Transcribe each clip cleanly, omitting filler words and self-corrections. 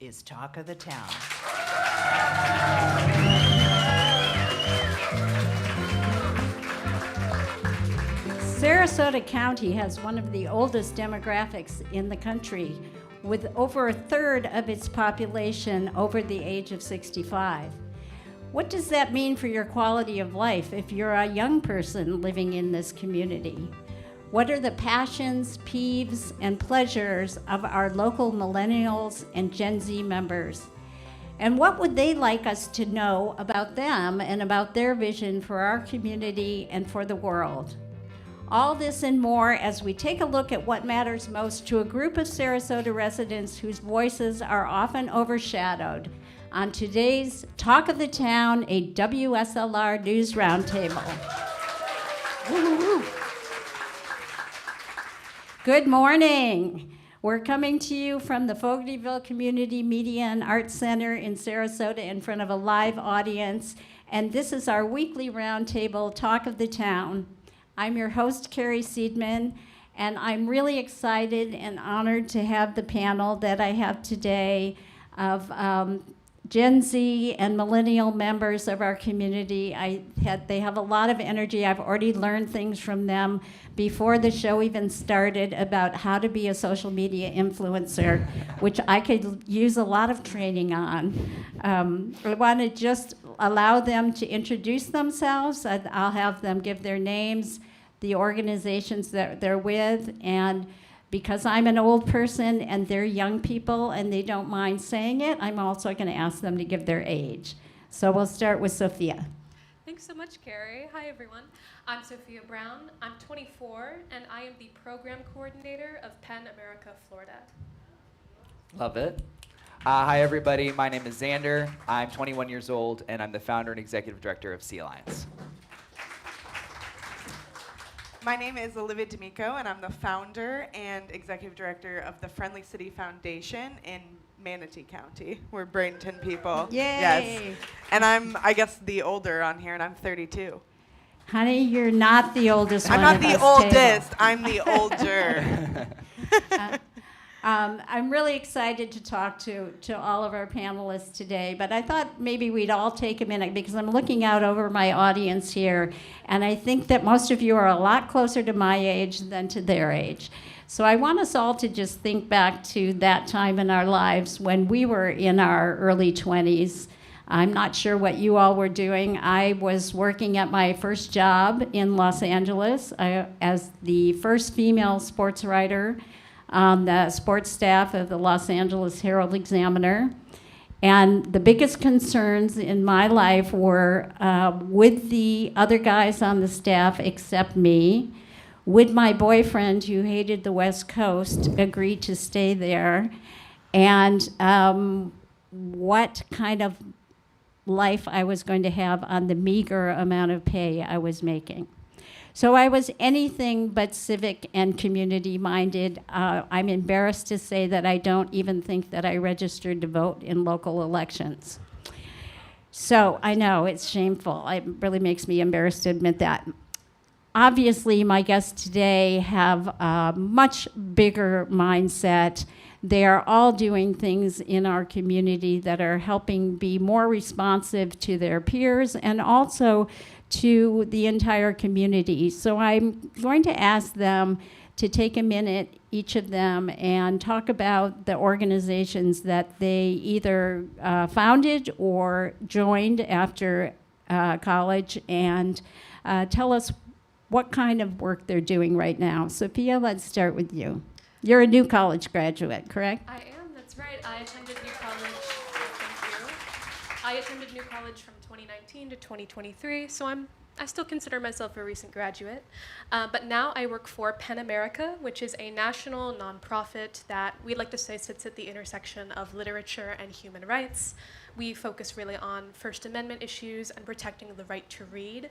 is Talk of the Town. Sarasota County has one of the oldest demographics in the country, with over a third of its population over the age of 65. What does that mean for your quality of life if you're a young person living in this community? What are the passions, peeves, and pleasures of our local millennials and Gen Z members? And what would they like us to know about them and about their vision for our community and for the world? All this and more as we take a look at what matters most to a group of Sarasota residents whose voices are often overshadowed on today's Talk of the Town, a WSLR News Roundtable. Woo-hoo-hoo. Good morning. We're coming to you from the Fogartyville Community Media and Arts Center in Sarasota in front of a live audience, and this is our weekly roundtable, Talk of the Town. I'm your host, Carrie Seidman, and I'm really excited and honored to have the panel that I have today of Gen Z and millennial members of our community. They have a lot of energy. I've already learned things from them before the show even started about how to be a social media influencer, which I could use a lot of training on. I want to just allow them to introduce themselves. I'll have them give their names, the organizations that they're with, and because I'm an old person and they're young people and they don't mind saying it, I'm also going to ask them to give their age. So we'll start with Sophia. Thanks so much, Carrie. Hi, everyone. I'm Sophia Brown. I'm 24, and I am the program coordinator of Penn America, Florida. Love it. Hi, everybody. My name is Xander. I'm 21 years old, and I'm the founder and executive director of Sea Alliance. My name is Olivia D'Amico, and I'm the founder and executive director of the Friendly City Foundation in Manatee County. We're Bradenton people. Yay! Yes. And I'm, I guess, the older on here, and I'm 32. Honey, you're not the oldest I'm one not at the this oldest. table. I'm the older. I'm really excited to talk to all of our panelists today, but I thought maybe we'd all take a minute because I'm looking out over my audience here, and I think that most of you are a lot closer to my age than to their age. So I want us all to just think back to that time in our lives when we were in our early 20s. I'm not sure what you all were doing. I was working at my first job in Los Angeles as the first female sports writer on the sports staff of the Los Angeles Herald-Examiner. And the biggest concerns in my life were, would the other guys on the staff accept me? Would my boyfriend, who hated the West Coast, agree to stay there? And what kind of life I was going to have on the meager amount of pay I was making. So I was anything but civic and community-minded. I'm embarrassed to say that I don't even think that I registered to vote in local elections. So I know, it's shameful. It really makes me embarrassed to admit that. Obviously, my guests today have a much bigger mindset. They are all doing things in our community that are helping be more responsive to their peers and also to the entire community. So I'm going to ask them to take a minute, each of them, and talk about the organizations that they either founded or joined after college, and tell us what kind of work they're doing right now. Sophia, let's start with you. You're a new college graduate, correct? I am, that's right. I attended New College. Thank you. I attended New College from 2019 to 2023, so I still consider myself a recent graduate. But now I work for Penn America, which is a national nonprofit that we'd like to say sits at the intersection of literature and human rights. We focus really on First Amendment issues and protecting the right to read.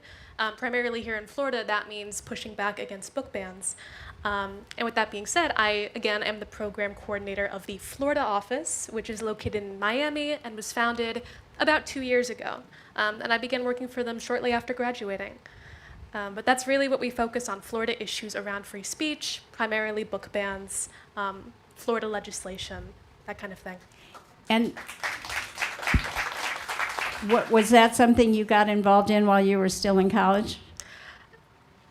Primarily here in Florida, that means pushing back against book bans. And with that being said, I, again, am the program coordinator of the Florida office, which is located in Miami and was founded about 2 years ago. And I began working for them shortly after graduating. But that's really what we focus on, Florida issues around free speech, primarily book bans, Florida legislation, that kind of thing. And was that something you got involved in while you were still in college?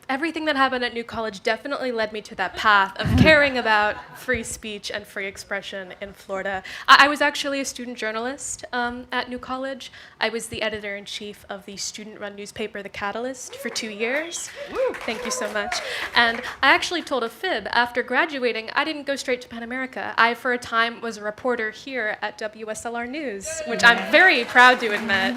Everything that happened at New College definitely led me to that path of caring about free speech and free expression in Florida. I was actually a student journalist at New College. I was the editor-in-chief of the student-run newspaper, The Catalyst, for 2 years. Woo. Thank you so much. And I actually told a fib. After graduating, I didn't go straight to Pan America. I, for a time, was a reporter here at WSLR News, which I'm very proud to admit.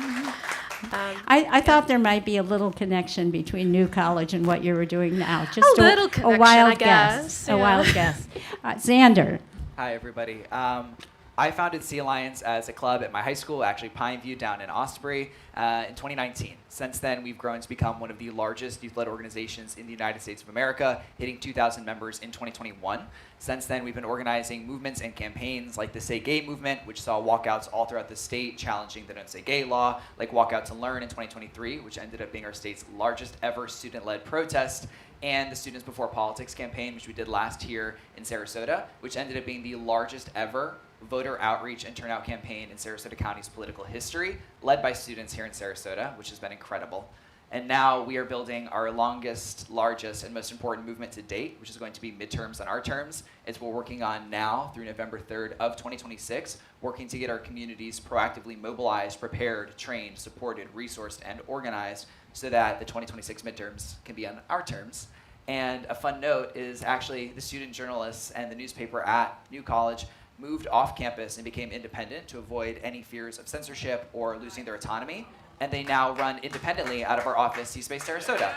I thought there might be a little connection between New College and what you were doing now. Just A little connection, a wild I guess. guess. A wild guess. Xander. Hi, everybody. I founded Sea Alliance as a club at my high school, actually Pineview down in Osprey, in 2019. Since then, we've grown to become one of the largest youth-led organizations in the United States of America, hitting 2,000 members in 2021. Since then, we've been organizing movements and campaigns like the Say Gay movement, which saw walkouts all throughout the state challenging the Don't Say Gay law, like Walk Out to Learn in 2023, which ended up being our state's largest ever student-led protest, and the Students Before Politics campaign, which we did last year in Sarasota, which ended up being the largest ever voter outreach and turnout campaign in Sarasota County's political history, led by students here in Sarasota, which has been incredible. And now we are building our longest, largest, and most important movement to date, which is going to be midterms on our terms. It's what we're working on now through November 3rd of 2026, working to get our communities proactively mobilized, prepared, trained, supported, resourced, and organized so that the 2026 midterms can be on our terms. And a fun note is actually the student journalists and the newspaper at New College moved off campus and became independent to avoid any fears of censorship or losing their autonomy. And they now run independently out of our office, C-Space Sarasota.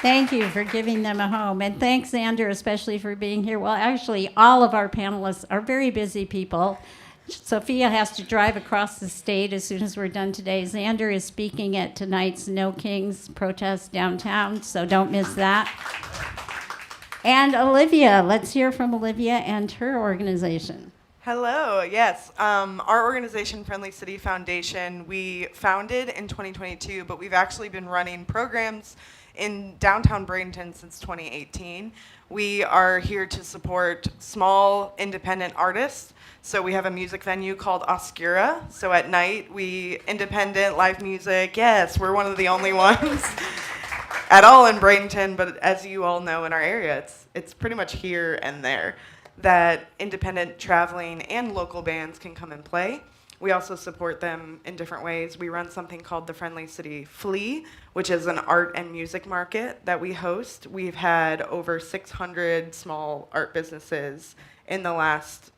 Thank you for giving them a home. And thanks, Xander, especially for being here. Well, actually, all of our panelists are very busy people. Sophia has to drive across the state as soon as we're done today. Xander is speaking at tonight's No Kings protest downtown, so don't miss that. And Olivia, let's hear from Olivia and her organization. Hello, yes. Our organization, Friendly City Foundation, we founded in 2022, but we've actually been running programs in downtown Bradenton since 2018. We are here to support small independent artists. So we have a music venue called Oscura. So at night, we independent live music. Yes, we're one of the only ones at all in Bradenton, but as you all know in our area, it's pretty much here and there that independent traveling and local bands can come and play. We also support them in different ways. We run something called the Friendly City Flea, which is an art and music market that we host. We've had over 600 small art businesses in the last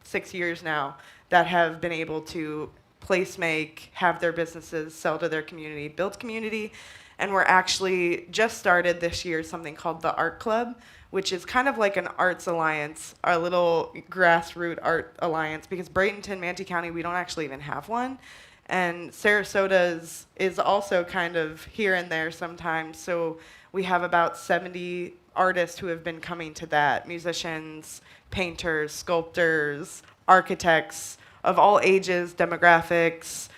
6 years now that have been able to place make, have their businesses sell to their community, build community. And we're actually just started this year something called the Art Club, which is kind of like an arts alliance, our little grassroots art alliance, because Bradenton, Manatee County, we don't actually even have one. And Sarasota is also kind of here and there sometimes. So we have about 70 artists who have been coming to that, musicians, painters, sculptors, architects of all ages, demographics,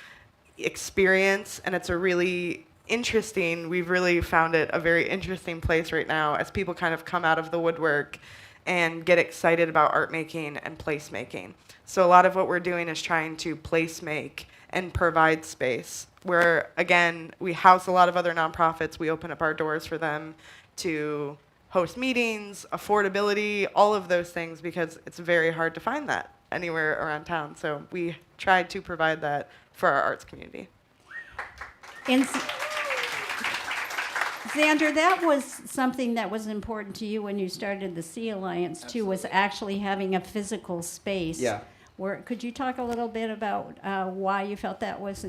experience, and it's a really interesting, we've really found it a very interesting place right now as people kind of come out of the woodwork and get excited about art making and place making. So a lot of what we're doing is trying to place make and provide space where, again, we house a lot of other nonprofits. We open up our doors for them to host meetings, affordability, all of those things, because it's very hard to find that anywhere around town. So we tried to provide that for our arts community. Xander, that was something that was important to you when you started the Sea Alliance, too, Absolutely. was actually having a physical space. Yeah. Could you talk a little bit about why you felt that was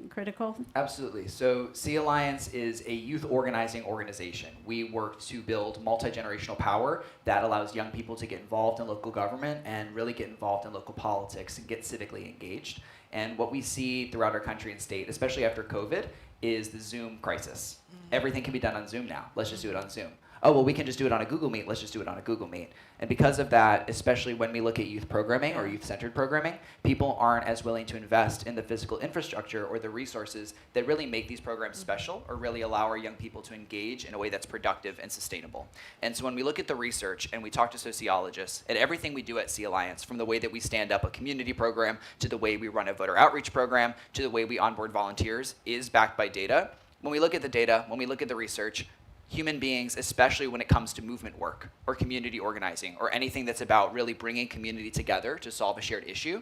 critical? Absolutely. So Sea Alliance is a youth organizing organization. We work to build multi-generational power that allows young people to get involved in local government and really get involved in local politics and get civically engaged. And what we see throughout our country and state, especially after COVID, is the Zoom crisis. Everything can be done on Zoom now. Let's just do it on Zoom. oh, well, we can just do it on a Google Meet. Let's just do it on a Google Meet. And because of that, especially when we look at youth programming or youth-centered programming, people aren't as willing to invest in the physical infrastructure or the resources that really make these programs special or really allow our young people to engage in a way that's productive and sustainable. And so when we look at the research and we talk to sociologists, at everything we do at Sea Alliance, from the way that we stand up a community program to the way we run a voter outreach program to the way we onboard volunteers, is backed by data. When we look at the data, when we look at the research, human beings, especially when it comes to movement work or community organizing or anything that's about really bringing community together to solve a shared issue,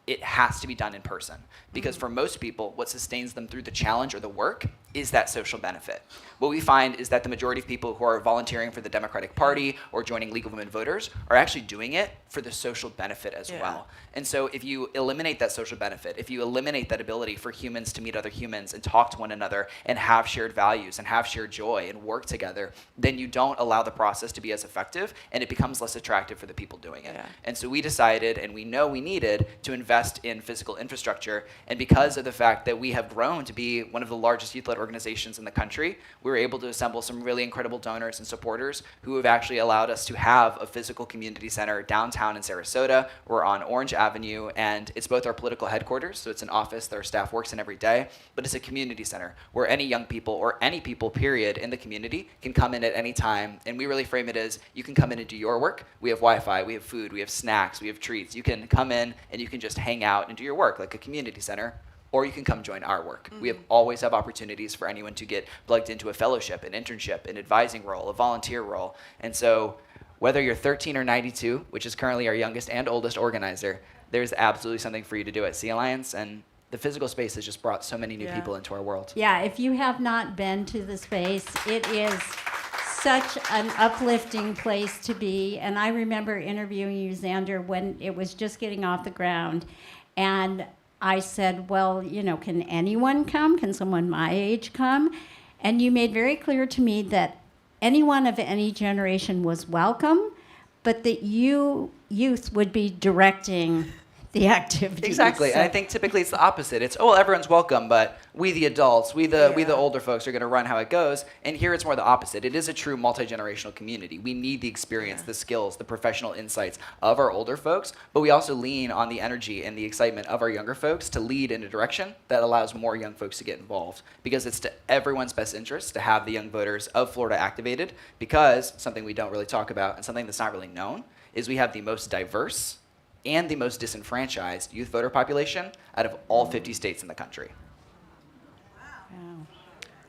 it has to be done in person. Because for most people, what sustains them through the challenge or the work is that social benefit. What we find is that the majority of people who are volunteering for the Democratic Party or joining League of Women Voters are actually doing it for the social benefit as well. And so if you eliminate that social benefit, if you eliminate that ability for humans to meet other humans and talk to one another and have shared values and have shared joy and work together, then you don't allow the process to be as effective and it becomes less attractive for the people doing it. And so we decided, and we know we needed, to invest in physical infrastructure. And because of the fact that we have grown to be one of the largest youth-led organizations in the country, we were able to assemble some really incredible donors and supporters who have actually allowed us to have a physical community center downtown in Sarasota. We're on Orange Avenue, and it's both our political headquarters, so it's an office that our staff works in every day, but it's a community center where any young people or any people, period, in the community can come in at any time. And we really frame it as, you can come in and do your work. We have Wi-Fi, we have food, we have snacks, we have treats. You can come in and you can just hang out and do your work like a community center, or you can come join our work. We always have opportunities for anyone to get plugged into a fellowship, an internship, an advising role, a volunteer role. And so whether you're 13 or 92, which is currently our youngest and oldest organizer, there's absolutely something for you to do at Sea Alliance. And the physical space has just brought so many new people into our world. Yeah, if you have not been to the space, it is such an uplifting place to be. And I remember interviewing you, Xander, when it was just getting off the ground. And I said, well, you know, can anyone come? Can someone my age come? And you made very clear to me that anyone of any generation was welcome, but that youth would be directing the activities. Exactly, and I think typically it's the opposite. It's, oh, well, everyone's welcome, but we the adults, we the older folks are going to run how it goes. And here it's more the opposite. It is a true multi-generational community. We need the experience, the skills, the professional insights of our older folks, but we also lean on the energy and the excitement of our younger folks to lead in a direction that allows more young folks to get involved. Because it's to everyone's best interest to have the young voters of Florida activated, because something we don't really talk about and something that's not really known is we have the most diverse and the most disenfranchised youth voter population out of all 50 states in the country. Wow.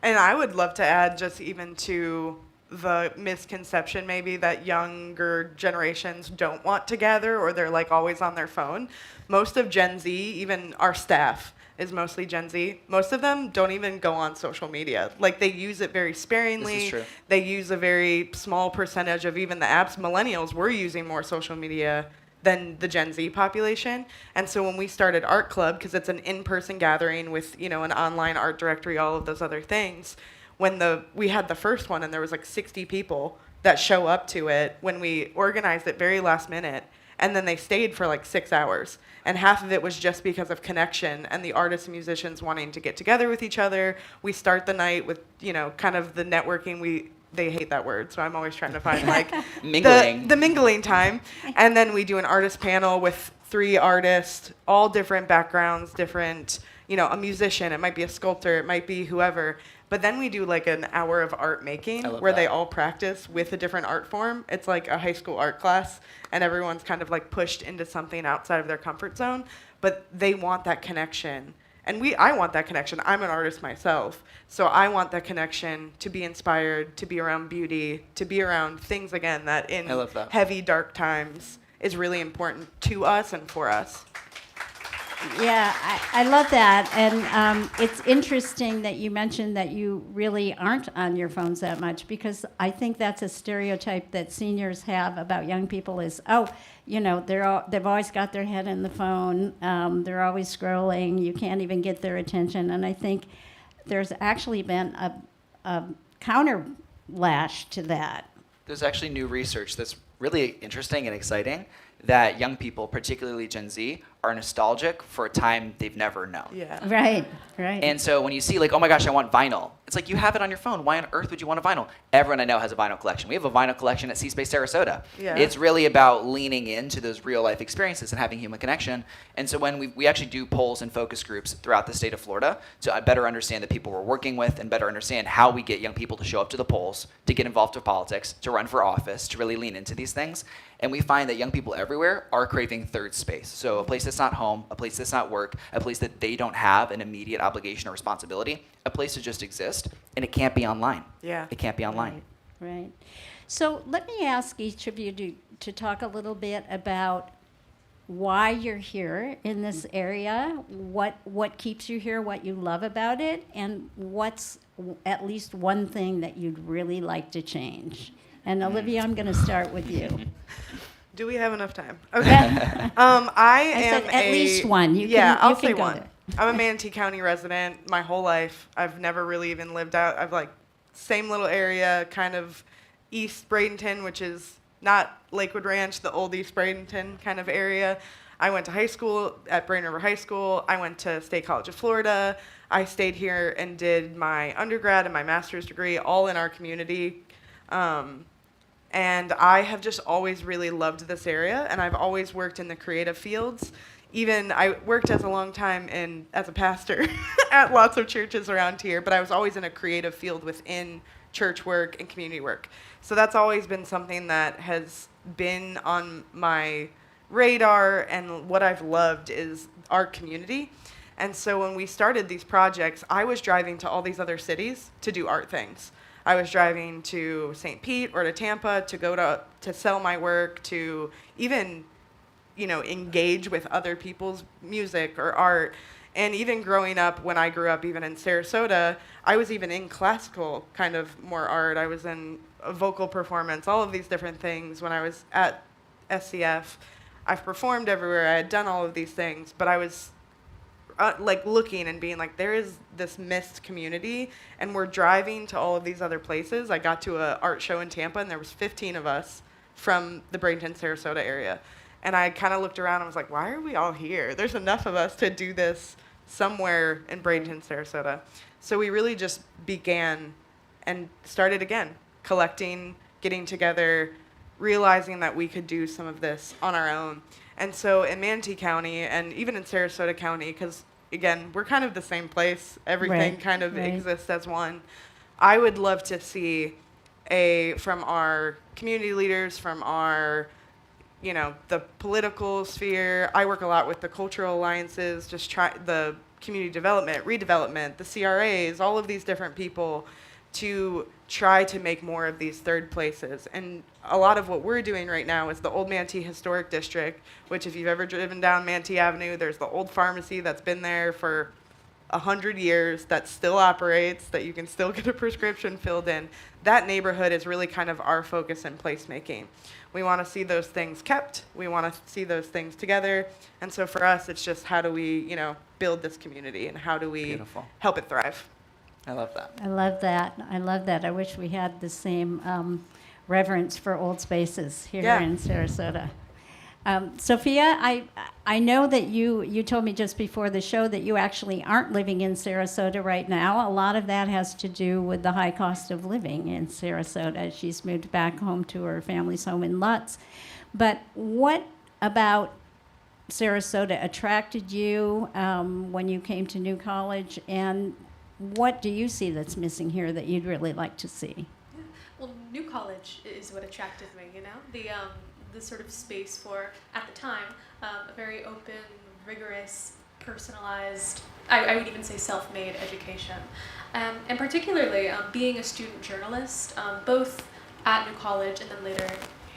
And I would love to add, just even to the misconception maybe that younger generations don't want to gather, or they're like always on their phone. Most of Gen Z, even our staff is mostly Gen Z. Most of them don't even go on social media. Like, they use it very sparingly. This is true. They use a very small percentage of even the apps. Millennials were using more social media than the Gen Z population. And so when we started Art Club, because it's an in-person gathering with, you know, an online art directory, all of those other things, when we had the first one and there was like 60 people that show up to it, when we organized it very last minute, and then they stayed for like 6 hours. And half of it was just because of connection and the artists and musicians wanting to get together with each other. We start the night with, you know, kind of the networking. They hate that word, so I'm always trying to find like Mingling. the mingling time. And then we do an artist panel with 3 artists, all different backgrounds, different, you know, a musician, it might be a sculptor, it might be whoever. But then we do like an hour of art making where they all practice with a different art form. It's like a high school art class, and everyone's kind of like pushed into something outside of their comfort zone, but they want that connection. And I want that connection. I'm an artist myself, so I want that connection to be inspired, to be around beauty, to be around things, again, that in heavy, dark times is really important to us and for us. Yeah, I love that. And it's interesting that you mentioned that you really aren't on your phones that much, because I think that's a stereotype that seniors have about young people is, oh, you know, they've always got their head in the phone. They're always scrolling. You can't even get their attention. And I think there's actually been a counterlash to that. There's actually new research that's really interesting and exciting that young people, particularly Gen Z, are nostalgic for a time they've never known. Yeah. Right, right. And so when you see like, oh my gosh, I want vinyl, it's like you have it on your phone. Why on earth would you want a vinyl? Everyone I know has a vinyl collection. We have a vinyl collection at C-Space Sarasota. Yeah. It's really about leaning into those real life experiences and having human connection. And so when we actually do polls and focus groups throughout the state of Florida to better understand the people we're working with and better understand how we get young people to show up to the polls, to get involved with politics, to run for office, to really lean into these things. And we find that young people everywhere are craving third space. So a place that's not home, a place that's not work, a place that they don't have an immediate obligation or responsibility, a place to just exist, and it can't be online. Yeah. It can't be online. Right. So let me ask each of you to talk a little bit about why you're here in this area, what keeps you here, what you love about it, and what's at least one thing that you'd really like to change. And Olivia, I'm going to start with you. Do we have enough time? Okay. I am said at least one. You yeah, can, you I'll can say go one. there. I'm a Manatee County resident my whole life. I've never really even lived out. I've like same little area, kind of East Bradenton, which is not Lakewood Ranch, the old East Bradenton kind of area. I went to high school at Brain River High School. I went to State College of Florida. I stayed here and did my undergrad and my master's degree all in our community. And I have just always really loved this area, and I've always worked in the creative fields. Even I worked as a long time as a pastor at lots of churches around here, but I was always in a creative field within church work and community work. So that's always been something that has been on my radar, and what I've loved is our community. And so when we started these projects, I was driving to all these other cities to do art things. I was driving to St. Pete or to Tampa to go to sell my work, to even, engage with other people's music or art. And even growing up, when I grew up, even in Sarasota, I was even in classical kind of more art. I was in a vocal performance, all of these different things when I was at SCF. I've performed everywhere. I had done all of these things, but I was looking and being like, there is this missed community, and we're driving to all of these other places. I got to an art show in Tampa, and there was 15 of us from the Bradenton, Sarasota area. And I kind of looked around and was like, why are we all here? There's enough of us to do this somewhere in Bradenton, Sarasota. So we really just began and started again, collecting, getting together, realizing that we could do some of this on our own. And so in Manatee County, and even in Sarasota County, because, again, we're kind of the same place. Everything Right, kind of right. exists as one. I would love to see from our community leaders, from our, the political sphere. I work a lot with the cultural alliances, just the community development, redevelopment, the CRAs, all of these different people, to try to make more of these third places. And a lot of what we're doing right now is the Old Manatee Historic District, which if you've ever driven down Manatee Avenue, there's the old pharmacy that's been there for 100 years that still operates, that you can still get a prescription filled in. That neighborhood is really kind of our focus in placemaking. We want to see those things kept. We want to see those things together. And so for us, it's just how do we, build this community, and how do we Beautiful. help it thrive? I love that. I love that. I love that. I wish we had the same reverence for old spaces here Yeah. in Sarasota. Sophia, I know that you told me just before the show that you actually aren't living in Sarasota right now. A lot of that has to do with the high cost of living in Sarasota. She's moved back home to her family's home in Lutz. But what about Sarasota attracted you when you came to New College, and what do you see that's missing here that you'd really like to see? Well, New College is what attracted me, the sort of space for, at the time, a very open, rigorous, personalized, I would even say self-made education. And particularly being a student journalist, both at New College and then later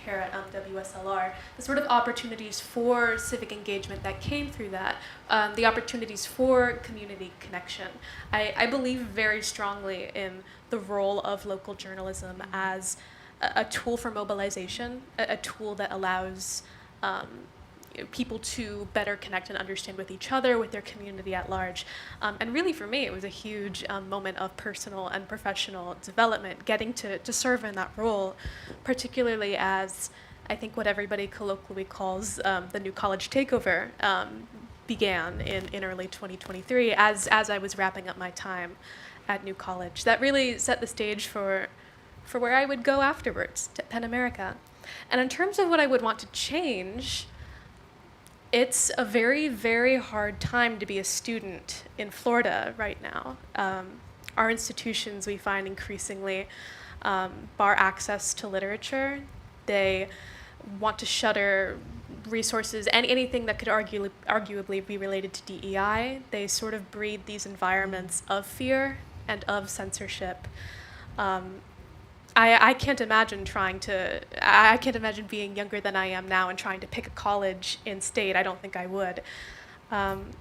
here at WSLR, the sort of opportunities for civic engagement that came through that, the opportunities for community connection. I believe very strongly in the role of local journalism as a tool for mobilization, a tool that allows people to better connect and understand with each other, with their community at large. And really for me, it was a huge moment of personal and professional development, getting to serve in that role, particularly as I think what everybody colloquially calls the New College takeover, began in early 2023 as I was wrapping up my time at New College. That really set the stage for where I would go afterwards, to Penn America. And in terms of what I would want to change, it's a very, very hard time to be a student in Florida right now. Our institutions, we find increasingly, bar access to literature. They want to shutter resources and anything that could arguably be related to DEI. They sort of breed these environments of fear and of censorship. I can't imagine I can't imagine being younger than I am now and trying to pick a college in state. I don't think I would. And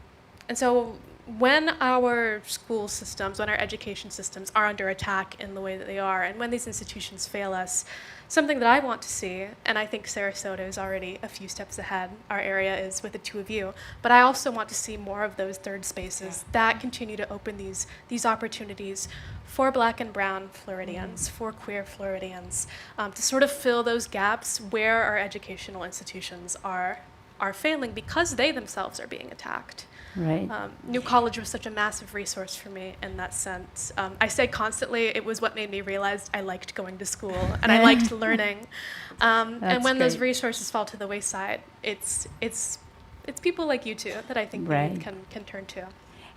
so when our school systems, when our education systems are under attack in the way that they are, and when these institutions fail us, something that I want to see, and I think Sarasota is already a few steps ahead, our area is with the two of you, but I also want to see more of those third spaces that continue to open these opportunities for Black and brown Floridians, for queer Floridians, to sort of fill those gaps where our educational institutions are failing because they themselves are being attacked. Right. New College was such a massive resource for me in that sense. I say constantly, it was what made me realize I liked going to school and I liked learning. And when those resources fall to the wayside, it's people like you two that I think we can turn to.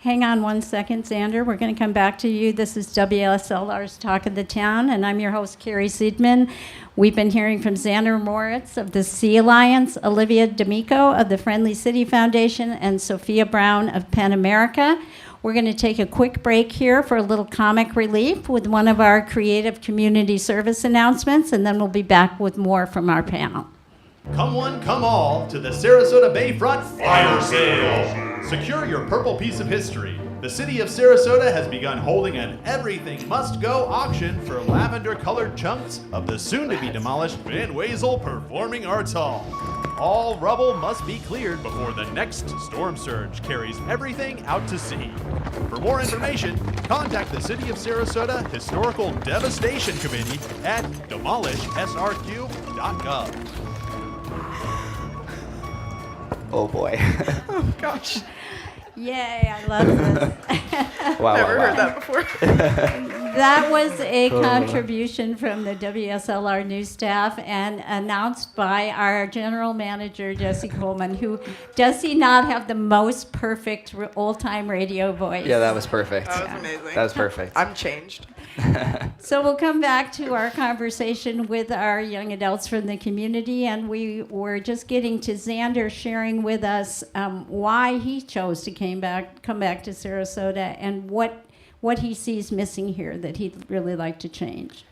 Hang on one second, Xander. We're going to come back to you. This is WSLR's Talk of the Town, and I'm your host, Carrie Seidman. We've been hearing from Xander Moritz of the Sea Alliance, Olivia D'Amico of the Friendly City Foundation, and Sophia Brown of Penn America. We're going to take a quick break here for a little comic relief with one of our creative community service announcements, and then we'll be back with more from our panel. Come one, come all to the Sarasota Bayfront Fire Sale. Secure your purple piece of history. The city of Sarasota has begun holding an Everything Must Go auction for lavender-colored chunks of the soon-to-be-demolished Van Wezel Performing Arts Hall. All rubble must be cleared before the next storm surge carries everything out to sea. For more information, contact the City of Sarasota Historical Devastation Committee at demolishsrq.gov. Oh boy. Oh, gosh. Yay, I love this. Wow, Never wow, heard wow. that before. That was a contribution from the WSLR news staff and announced by our general manager, Jesse Coleman, who does he not have the most perfect old-time radio voice? Yeah, that was perfect. That was amazing. That was perfect. I'm changed. So we'll come back to our conversation with our young adults from the community, and we were just getting to Xander sharing with us why he chose to come back to Sarasota and what he sees missing here that he'd really like to change.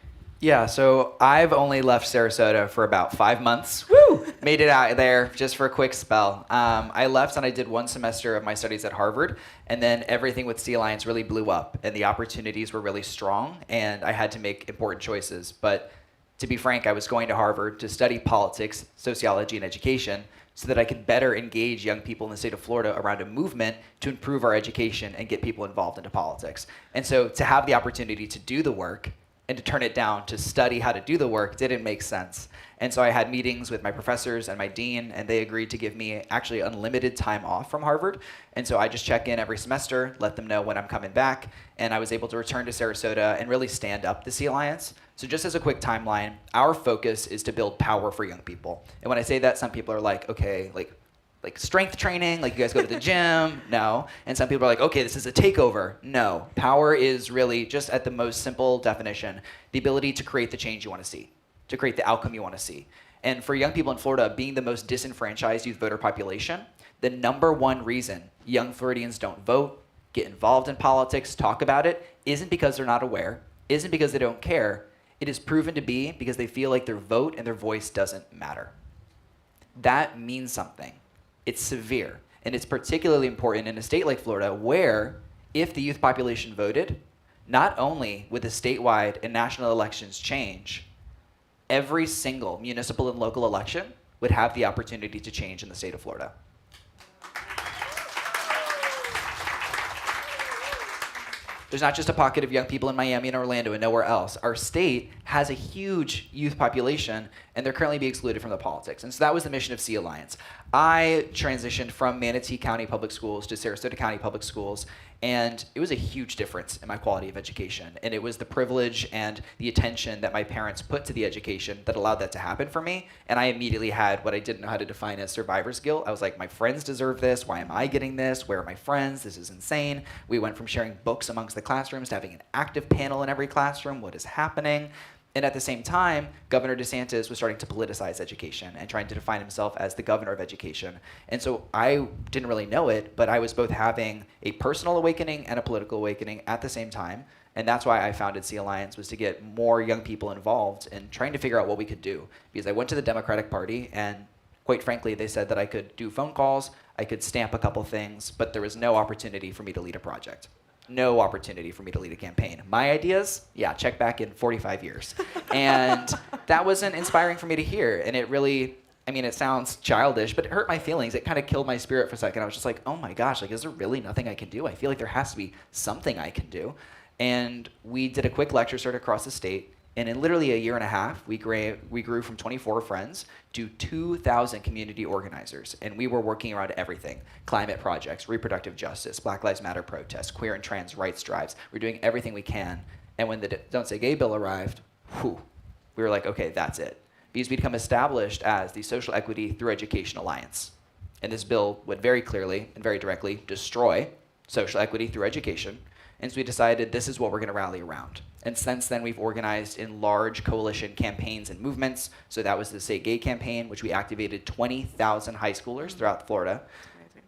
Yeah, so I've only left Sarasota for about 5 months. Woo! Made it out there just for a quick spell. I left and I did 1 semester of my studies at Harvard, and then everything with Sea Alliance really blew up, and the opportunities were really strong, and I had to make important choices. But to be frank, I was going to Harvard to study politics, sociology, and education so that I could better engage young people in the state of Florida around a movement to improve our education and get people involved into politics. And so to have the opportunity to do the work and to turn it down to study how to do the work didn't make sense. And so I had meetings with my professors and my dean, and they agreed to give me actually unlimited time off from Harvard. And so I just check in every semester, let them know when I'm coming back, and I was able to return to Sarasota and really stand up the Sea Alliance. So just as a quick timeline, our focus is to build power for young people. And when I say that, some people are like, okay, like strength training, like you guys go to the gym? No. And some people are like, okay, this is a takeover. No. Power is really, just at the most simple definition, the ability to create the change you want to see, to create the outcome you want to see. And for young people in Florida, being the most disenfranchised youth voter population, the number one reason young Floridians don't vote, get involved in politics, talk about it, isn't because they're not aware, isn't because they don't care. It is proven to be because they feel like their vote and their voice doesn't matter. That means something. It's severe, and it's particularly important in a state like Florida where, if the youth population voted, not only would the statewide and national elections change, every single municipal and local election would have the opportunity to change in the state of Florida. There's not just a pocket of young people in Miami and Orlando and nowhere else. Our state has a huge youth population, and they're currently being excluded from the politics. And so that was the mission of Sea Alliance. I transitioned from Manatee County Public Schools to Sarasota County Public Schools, and it was a huge difference in my quality of education. And it was the privilege and the attention that my parents put to the education that allowed that to happen for me. And I immediately had what I didn't know how to define as survivor's guilt. I was like, my friends deserve this. Why am I getting this? Where are my friends? This is insane. We went from sharing books amongst the classrooms to having an active panel in every classroom. What is happening? And at the same time, Governor DeSantis was starting to politicize education and trying to define himself as the governor of education. And so I didn't really know it, but I was both having a personal awakening and a political awakening at the same time. And that's why I founded Sea Alliance, was to get more young people involved in trying to figure out what we could do. Because I went to the Democratic Party, and quite frankly, they said that I could do phone calls, I could stamp a couple things, but there was no opportunity for me to lead a project. No opportunity for me to lead a campaign. My ideas, yeah, check back in 45 years. And that wasn't inspiring for me to hear. And it really, I mean, it sounds childish, but it hurt my feelings. It kind of killed my spirit for a second. I was just like, oh my gosh, like, is there really nothing I can do? I feel like there has to be something I can do. And we did a quick lecture start across the state. And in literally a year and a half, we grew from 24 friends to 2,000 community organizers. And we were working around everything: climate projects, reproductive justice, Black Lives Matter protests, queer and trans rights drives. We're doing everything we can. And when the Don't Say Gay bill arrived, we were like, okay, that's it. Because we'd become established as the Social Equity Through Education Alliance. And this bill would very clearly and very directly destroy social equity through education. And so we decided this is what we're going to rally around. And since then, we've organized in large coalition campaigns and movements. So that was the Say Gay campaign, which we activated 20,000 high schoolers throughout Florida.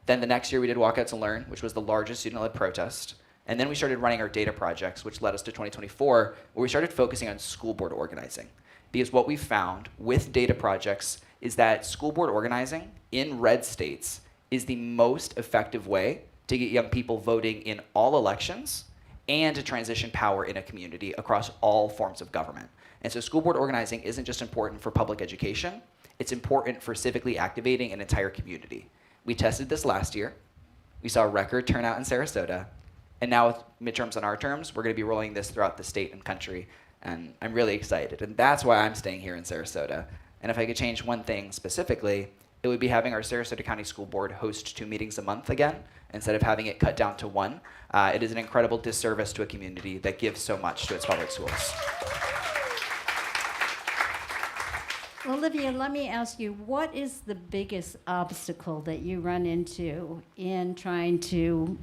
Then the next year, we did Walk Out to Learn, which was the largest student-led protest. And then we started running our data projects, which led us to 2024, where we started focusing on school board organizing. Because what we found with data projects is that school board organizing in red states is the most effective way to get young people voting in all elections and to transition power in a community across all forms of government. And so school board organizing isn't just important for public education, it's important for civically activating an entire community. We tested this last year. We saw a record turnout in Sarasota. And now with midterms on our terms, we're gonna be rolling this throughout the state and country. And I'm really excited. And that's why I'm staying here in Sarasota. And if I could change one thing specifically, it would be having our Sarasota County School Board host 2 meetings a month again, instead of having it cut down to 1. It is an incredible disservice to a community that gives so much to its public schools. Olivia, let me ask you, what is the biggest obstacle that you run into in trying to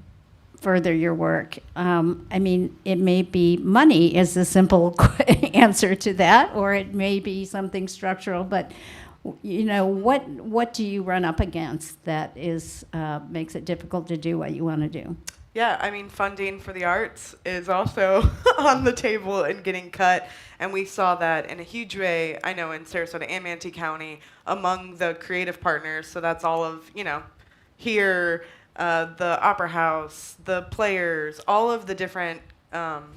further your work? I mean, it may be money is the simple answer to that, or it may be something structural, but you know, what do you run up against that is makes it difficult to do what you want to do? Yeah, I mean, funding for the arts is also on the table and getting cut. And we saw that in a huge way, I know, in Sarasota and Manatee County, among the creative partners. So that's all of, you know, here, the Opera House, the Players, all of the different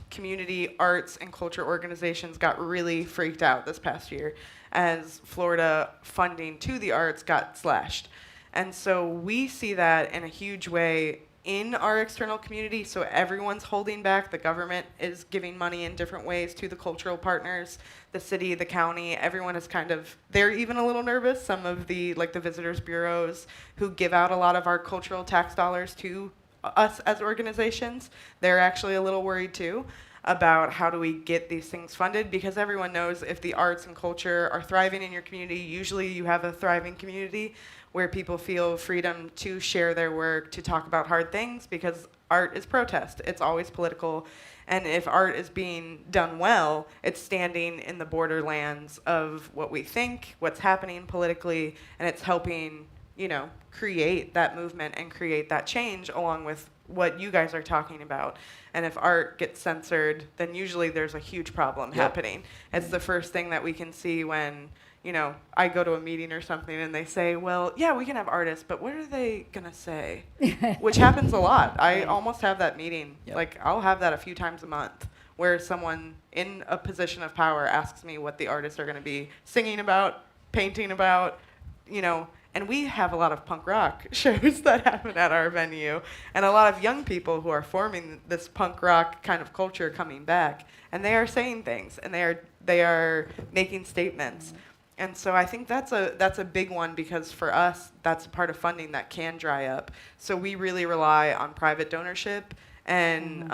community arts and culture organizations got really freaked out this past year as Florida funding to the arts got slashed. And so we see that in a huge way in our external community. So everyone's holding back. The government is giving money in different ways to the cultural partners, the city, the county. Everyone is kind of, they're even a little nervous. Some of the, like the visitors bureaus who give out a lot of our cultural tax dollars to us as organizations, they're actually a little worried too about how do we get these things funded, because everyone knows if the arts and culture are thriving in your community, usually you have a thriving community where people feel freedom to share their work, to talk about hard things, because art is protest. It's always political. And if art is being done well, it's standing in the borderlands of what we think, what's happening politically, and it's helping, you know, create that movement and create that change along with what you guys are talking about. And if art gets censored, then usually there's a huge problem happening. It's the first thing that we can see when, you know, I go to a meeting or something and they say, well, yeah, we can have artists, but what are they going to say? Which happens a lot. I almost have that meeting. Like, I'll have that a few times a month where someone in a position of power asks me what the artists are going to be singing about, painting about, you know. And we have a lot of punk rock shows that happen at our venue, and a lot of young people who are forming this punk rock kind of culture coming back. And they are saying things, and they are They are making statements. And so I think that's a big one, because for us, that's a part of funding that can dry up. So we really rely on private donorship and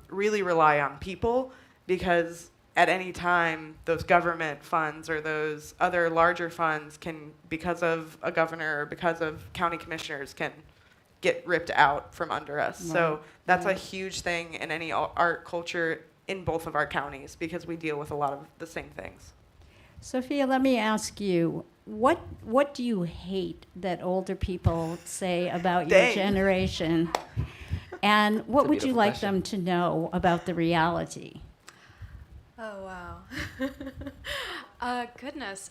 really rely on people, because at any time, those government funds or those other larger funds can, because of a governor or because of county commissioners, can get ripped out from under us. Right. So that's a huge thing in any art culture in both of our counties, because we deal with a lot of the same things. Sophia, let me ask you, what do you hate that older people say about your Dang. generation? And what a would you beautiful like question. them to know about the reality? Oh, wow. Goodness.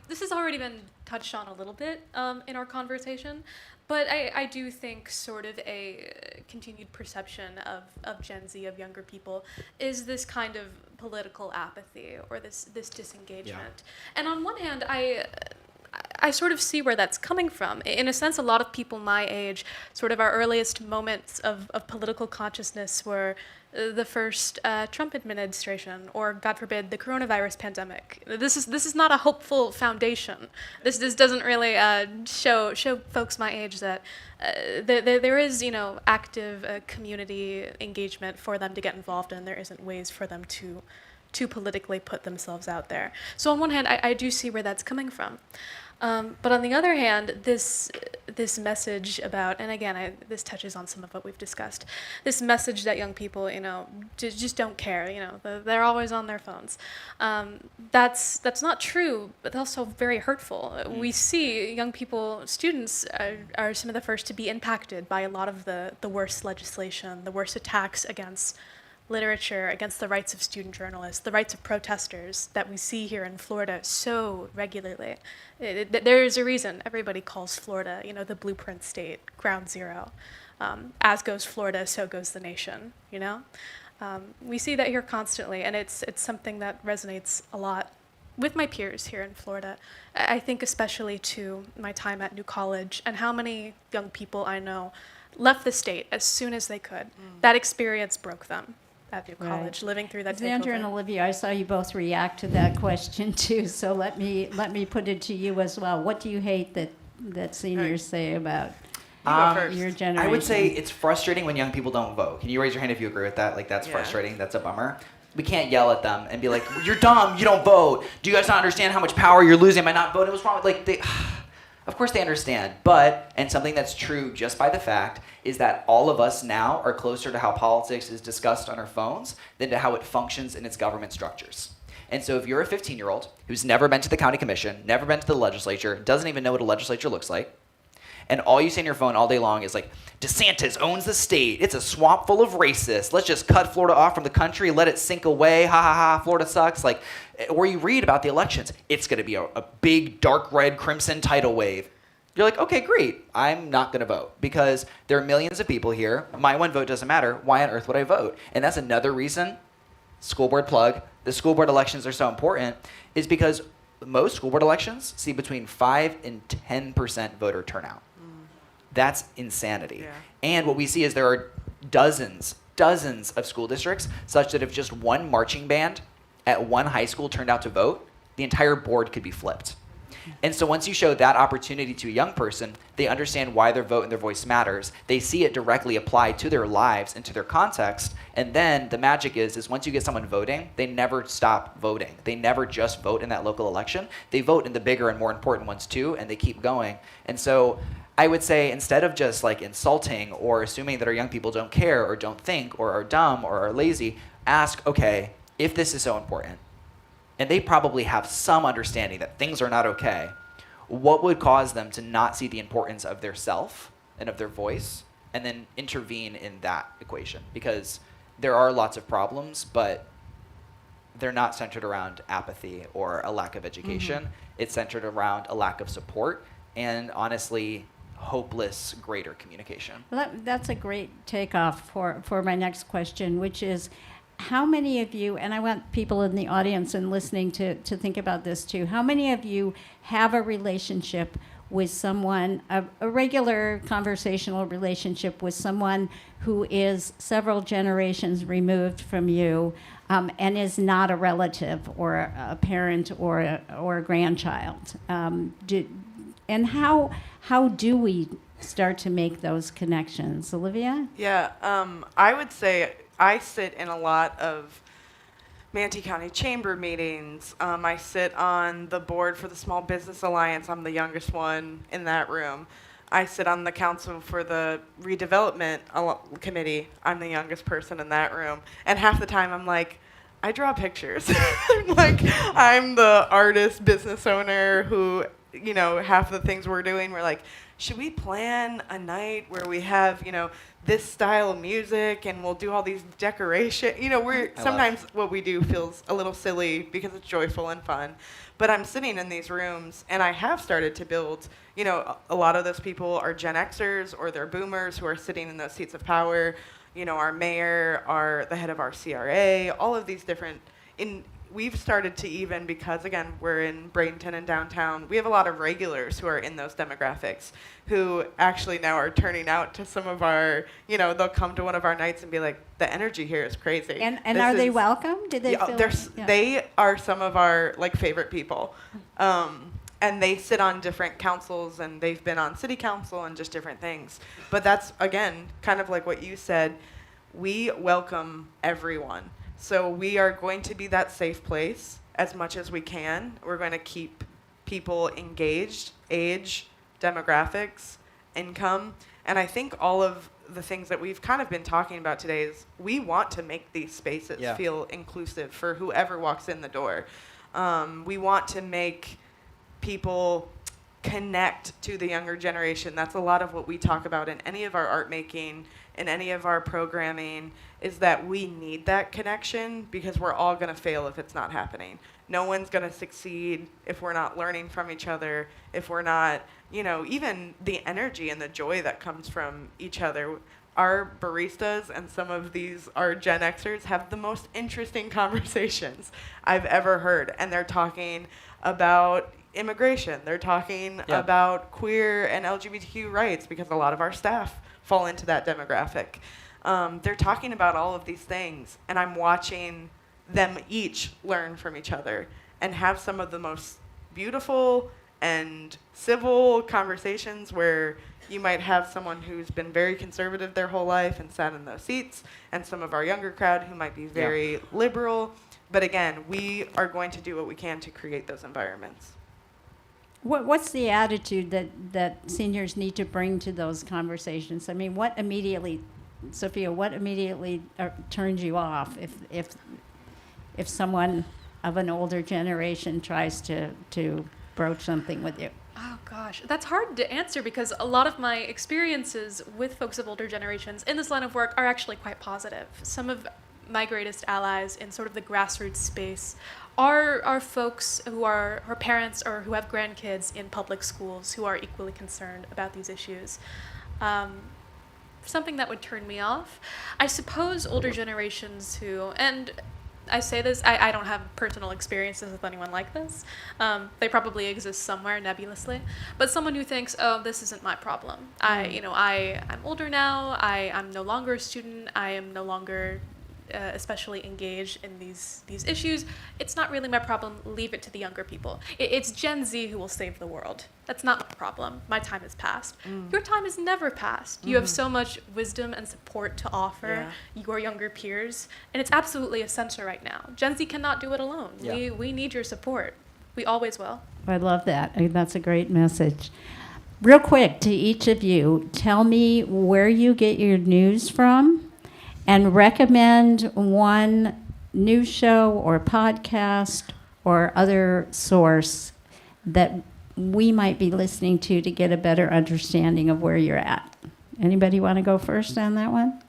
This has already been touched on a little bit in our conversation, but I do think sort of a continued perception of Gen Z, of younger people, is this kind of political apathy or this disengagement. And on one hand, I sort of see where that's coming from. In a sense, a lot of people my age, sort of our earliest moments of political consciousness were the first Trump administration, or God forbid, the coronavirus pandemic. This is not a hopeful foundation. This doesn't really show folks my age that there is, active community engagement for them to get involved in. There isn't ways for them to politically put themselves out there. So on one hand, I do see where that's coming from. But on the other hand, this message about, and again, this touches on some of what we've discussed, this message that young people, just don't care, they're always on their phones. That's not true, but also very hurtful. We see young people, students, are some of the first to be impacted by a lot of the worst legislation, the worst attacks against literature, against the rights of student journalists, the rights of protesters that we see here in Florida so regularly. There's a reason everybody calls Florida, the blueprint state, ground zero. As goes Florida, so goes the nation, We see that here constantly, and it's something that resonates a lot with my peers here in Florida. I think especially to my time at New College and how many young people I know left the state as soon as they could. That experience broke them at New College, living through that Xandra and takeover. Olivia, I saw you both react to that question too, so let me put it to you as well. What do you hate that seniors say about You go first. your generation? I would say it's frustrating when young people don't vote. Can you raise your hand if you agree with that? Like, that's Yeah. frustrating. That's a bummer. We can't yell at them and be like, "You're dumb. You don't vote. Do you guys not understand how much power you're losing by not voting? What's wrong with Of course they understand, and something that's true just by the fact is that all of us now are closer to how politics is discussed on our phones than to how it functions in its government structures. And so if you're a 15-year-old who's never been to the county commission, never been to the legislature, doesn't even know what a legislature looks like, and all you see on your phone all day long is like, DeSantis owns the state. It's a swamp full of racists. Let's just cut Florida off from the country. Let it sink away. Ha ha ha. Florida sucks. Or you read about the elections. It's going to be a big dark red crimson tidal wave. You're like, okay, great. I'm not going to vote because there are millions of people here. My one vote doesn't matter. Why on earth would I vote? And that's another reason, school board plug, the school board elections are so important, is because most school board elections see between 5 and 10% voter turnout. That's insanity. Yeah. And what we see is there are dozens of school districts such that if just one marching band at one high school turned out to vote, the entire board could be flipped. And so once you show that opportunity to a young person, they understand why their vote and their voice matters. They see it directly applied to their lives and to their context. And then the magic is once you get someone voting, they never stop voting. They never just vote in that local election. They vote in the bigger and more important ones too, and they keep going. And so I would say instead of just insulting or assuming that our young people don't care or don't think or are dumb or are lazy, ask, okay, if this is so important, and they probably have some understanding that things are not okay, what would cause them to not see the importance of their self and of their voice and then intervene in that equation? Because there are lots of problems, but they're not centered around apathy or a lack of education. It's centered around a lack of support and honestly hopeless greater communication. Well, that's a great takeoff for my next question, which is, how many of you, and I want people in the audience and listening to think about this too, how many of you have a relationship with someone, a regular conversational relationship with someone who is several generations removed from you, and is not a relative or a parent or a grandchild? And how do we start to make those connections? Olivia? Yeah, I would say I sit in a lot of Manatee County Chamber meetings. I sit on the board for the Small Business Alliance. I'm the youngest one in that room. I sit on the council for the redevelopment committee. I'm the youngest person in that room. And half the time I'm like, I draw pictures. Like, I'm the artist, business owner who, half of the things we're doing, we're like, should we plan a night where we have, this style of music and we'll do all these decorations? Sometimes what we do feels a little silly because it's joyful and fun. But I'm sitting in these rooms and I have started to build, a lot of those people are Gen Xers or they're boomers who are sitting in those seats of power. Our mayor, the head of our CRA, all of these different, we've started to even, because again, we're in Bradenton and downtown, we have a lot of regulars who are in those demographics who actually now are turning out to some of our, they'll come to one of our nights and be like, the energy here is crazy. And are they welcome? Did they feel? They are some of our favorite people. And they sit on different councils and they've been on city council and just different things. But that's, again, kind of like what you said, we welcome everyone. So we are going to be that safe place as much as we can. We're going to keep people engaged, age, demographics, income. And I think all of the things that we've kind of been talking about today is we want to make these spaces feel inclusive for whoever walks in the door. We want to make people connect to the younger generation. That's a lot of what we talk about in any of our art making, in any of our programming, is that we need that connection because we're all going to fail if it's not happening. No one's going to succeed if we're not learning from each other, if we're not, even the energy and the joy that comes from each other. Our baristas and some of our Gen Xers have the most interesting conversations I've ever heard. And they're talking about immigration. They're talking about queer and LGBTQ rights because a lot of our staff fall into that demographic. They're talking about all of these things, and I'm watching them each learn from each other and have some of the most beautiful and civil conversations where you might have someone who's been very conservative their whole life and sat in those seats, and some of our younger crowd who might be very liberal. But again, we are going to do what we can to create those environments. What's the attitude that seniors need to bring to those conversations? I mean, Sophia, what immediately turns you off if someone of an older generation tries to broach something with you? Oh gosh, that's hard to answer because a lot of my experiences with folks of older generations in this line of work are actually quite positive. Some of my greatest allies in sort of the grassroots space are folks who are parents or who have grandkids in public schools who are equally concerned about these issues. Something that would turn me off, I suppose older generations who, and I say this, I don't have personal experiences with anyone like this. They probably exist somewhere nebulously. But someone who thinks, oh, this isn't my problem. I'm older now. I'm no longer a student. I am no longer especially engaged in these issues. It's not really my problem. Leave it to the younger people. It's Gen Z who will save the world. That's not my problem. My time has passed. Your time has never passed. You have so much wisdom and support to offer your younger peers, and it's absolutely essential right now. Gen Z cannot do it alone. We need your support. We always will. I love that. That's a great message. Real quick, to each of you, tell me where you get your news from, and recommend one news show or podcast or other source that we might be listening to get a better understanding of where you're at. Anybody want to go first on that one?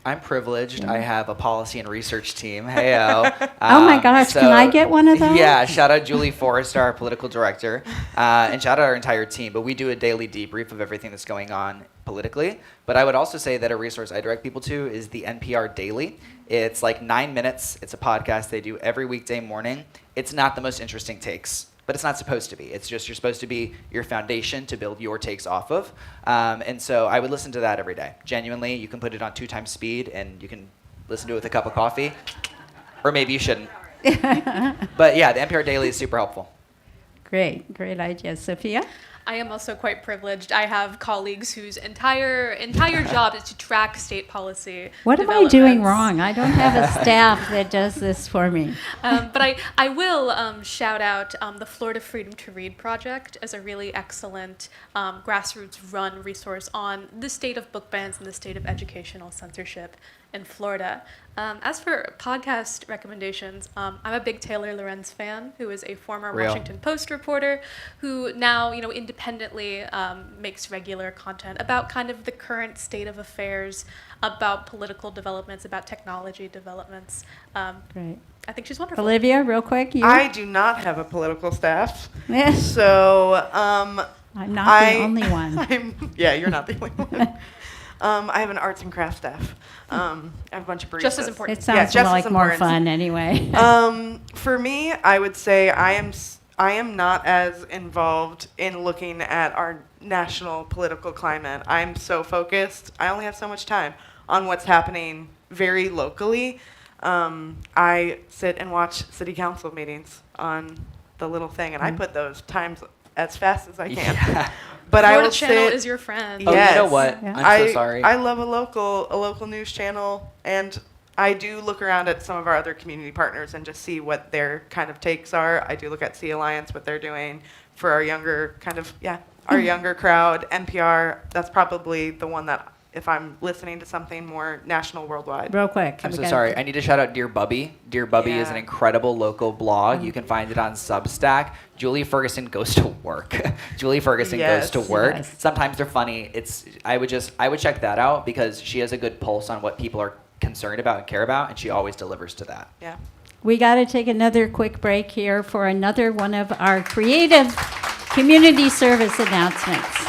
I'm privileged. I have a policy and research team. Hey-o. Oh my gosh, can I get one of those? Yeah, shout out Julie Forrester, our political director, and shout out our entire team. But we do a daily debrief of everything that's going on politically. But I would also say that a resource I direct people to is the NPR Daily. It's like 9 minutes. It's a podcast they do every weekday morning. It's not the most interesting takes, but it's not supposed to be. It's just you're supposed to be your foundation to build your takes off of. And so I would listen to that every day. Genuinely, you can put it on 2 times speed, and you can listen to it with a cup of coffee. Or maybe you shouldn't. But yeah, the NPR Daily is super helpful. Great idea. Sophia? I am also quite privileged. I have colleagues whose entire job is to track state policy. What am I doing developments. wrong? I don't have a staff that does this for me. But I will shout out the Florida Freedom to Read project as a really excellent grassroots-run resource on the state of book bans and the state of educational censorship in Florida. As for podcast recommendations, I'm a big Taylor Lorenz fan, who is a former Real. Washington Post reporter, who now, independently makes regular content about kind of the current state of affairs, about political developments, about technology developments. Great. I think she's wonderful. Olivia, real quick, you? I do not have a political staff, Yes. so I'm not the only one. Yeah, you're not the only one. I have an arts and crafts staff. I have a bunch of baristas. Just as important. It sounds just like as more important. fun anyway. For me, I would say I am not as involved in looking at our national political climate. I'm so focused. I only have so much time on what's happening very locally. I sit and watch city council meetings on the little thing, and I put those times as fast as I can. Yeah. But I Florida will Channel sit. is your friend. Oh, Yes. you know what? Yeah. I'm so sorry. I love a local news channel, and I do look around at some of our other community partners and just see what their kind of takes are. I do look at Sea Alliance, what they're doing for our younger our younger crowd. NPR, that's probably the one that if I'm listening to something more national, worldwide. Real quick. I'm we so got- sorry. I need to shout out Dear Bubby. Dear Bubby is Yeah. an incredible local blog. You can find it on Substack. Julie Ferguson goes to work. Julie Ferguson Yes. goes to work. Yes. Sometimes they're funny. I would check that out because she has a good pulse on what people are concerned about and care about, and she always delivers to that. Yeah. We got to take another quick break here for another one of our creative community service announcements.